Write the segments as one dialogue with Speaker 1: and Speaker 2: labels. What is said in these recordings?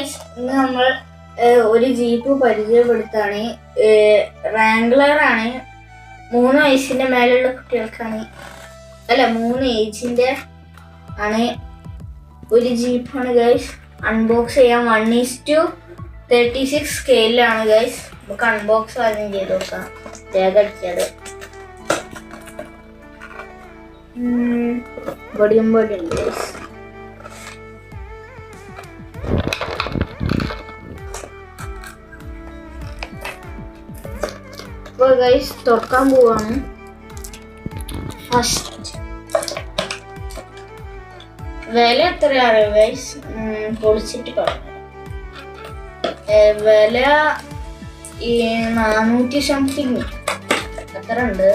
Speaker 1: Guys, ഇന്ന് നമ്മൾ ഒരു ജീപ്പ് പരിചയപ്പെടുത്താണ്. റാംഗ്ലർ ആണ്. 3 വയസ്സിന്റെ മേലുള്ള കുട്ടികൾക്കാണ്, അല്ല 3 ഏജിന്റെ ആണ് ഒരു ജീപ്പാണ് ഗൈസ്. അൺബോക്സ് ചെയ്യാം. 1:36 സ്കെയിലാണ് ഗൈസ്. നമുക്ക് അൺബോക്സ് ആദ്യം ചെയ്ത് നോക്കാം. തേകടിക്കാതെ ബടിയും ബടി ഉണ്ട് ഗൈസ്. അപ്പോൾ ഗൈസ് തുറക്കാൻ പോവാണ്. ഫസ്റ്റ് വില എത്രയാണ് ഗൈസ്? പൊളിച്ചിട്ട് പറഞ്ഞു. വില 400 സംതിങ് അത്ര ഉണ്ട്.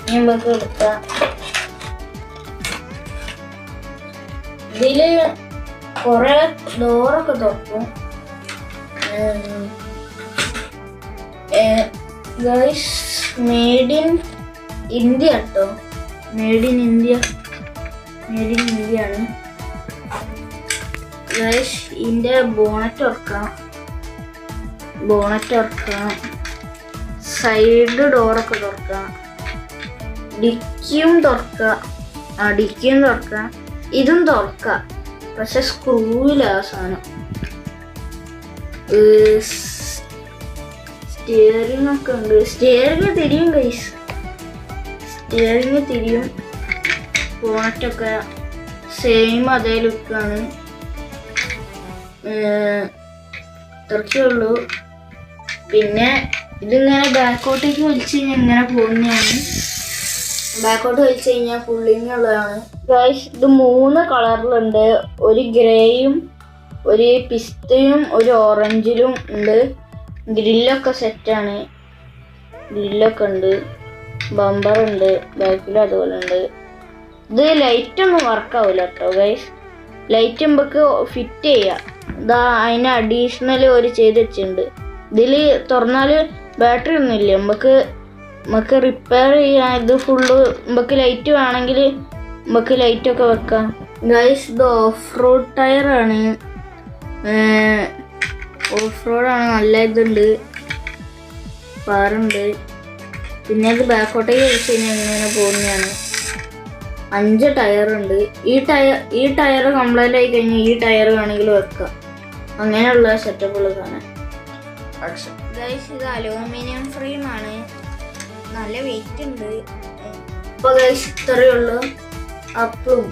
Speaker 1: നമുക്ക് എടുക്കാം. ഇതില് കുറെ ഡോറൊക്കെ തുറക്കും ഗൈസ്. മെയ്ഡ് ഇൻ ഇന്ത്യ കേട്ടോ. മെയ്ഡ് ഇൻ ഇന്ത്യ ആണ് ഗൈസ്. ഇതിന്റെ ബോണറ്റ് തുറക്കാം. സൈഡ് ഡോറൊക്കെ തുറക്കാം. ഡിക്കിയും തുറക്കാം. ഇതും തുറക്കാം, പക്ഷെ സ്ക്രൂവില്ല ആ സാധനം. സ്റ്റിയറിംഗ് ഒക്കെ ഉണ്ട്. സ്റ്റിയറിംഗ് തിരിയും ഗൈസ്. ബോണറ്റൊക്കെ സെയിം അതേ ലുക്കാണ്. ഇത്രയ്ക്കുള്ളൂ. പിന്നെ ഇതിങ്ങനെ ബാക്കോട്ടേക്ക് വലിച്ചു കഴിഞ്ഞാൽ ഇങ്ങനെ പോകുന്നതാണ്. ബാക്കോട്ട് വലിച്ചു കഴിഞ്ഞാൽ ഫുള്ളിങ് ഉള്ളതാണ് ഗൈസ്. ഇത് 3 കളറിലുണ്ട്. ഒരു ഗ്രേയും ഒരു പിസ്തയും ഒരു ഓറഞ്ചിലും ഉണ്ട്. ഗ്രില്ലൊക്കെ സെറ്റാണ്. ഗ്രില്ലൊക്കെ ഉണ്ട്. ബമ്പർ ഉണ്ട്. ബാക്കിലും അതുപോലെ ഉണ്ട്. ഇത് ലൈറ്റ് ഒന്നും വർക്കാവില്ല കേട്ടോ ഗൈസ്. ലൈറ്റ് നമുക്ക് ഫിറ്റ് ചെയ്യാം. ഇതാ അതിന് അഡീഷണൽ ഒരു ചെയ്ത് വെച്ചിട്ടുണ്ട്. ഇതിൽ തുറന്നാൽ ബാറ്ററി ഒന്നുമില്ല. നമുക്ക് റിപ്പയർ ചെയ്യാം. ഇത് ഫുള്ള് നമുക്ക് ലൈറ്റ് വേണമെങ്കിൽ നമുക്ക് ലൈറ്റൊക്കെ വെക്കാം ഗൈസ്. ഇത് ഓഫ് റോഡ് ടയറാണ്. ഓഫ് റോഡാണ്. നല്ല ഇതുണ്ട്, പാറുണ്ട്. പിന്നെ ഇത് ബാക്കോട്ടേക്ക് വെച്ച് കഴിഞ്ഞാൽ ഇങ്ങനെ പോകുന്നതാണ്. 5 ടയറുണ്ട്. ഈ ടയർ കംപ്ലൈൻ്റ് ആയി കഴിഞ്ഞാൽ ഈ ടയർ വേണമെങ്കിൽ വെക്കാം. അങ്ങനെയുള്ള സെറ്റപ്പുകൾ കാണാൻ ഗൈസ്. ഇത് അലൂമിനിയം ഫ്രെയിമാണ്. നല്ല വെയിറ്റ് ഉണ്ട്. അപ്പോൾ ഗൈസ് ഇത്രയേ ഉള്ളൂ. അപ്പും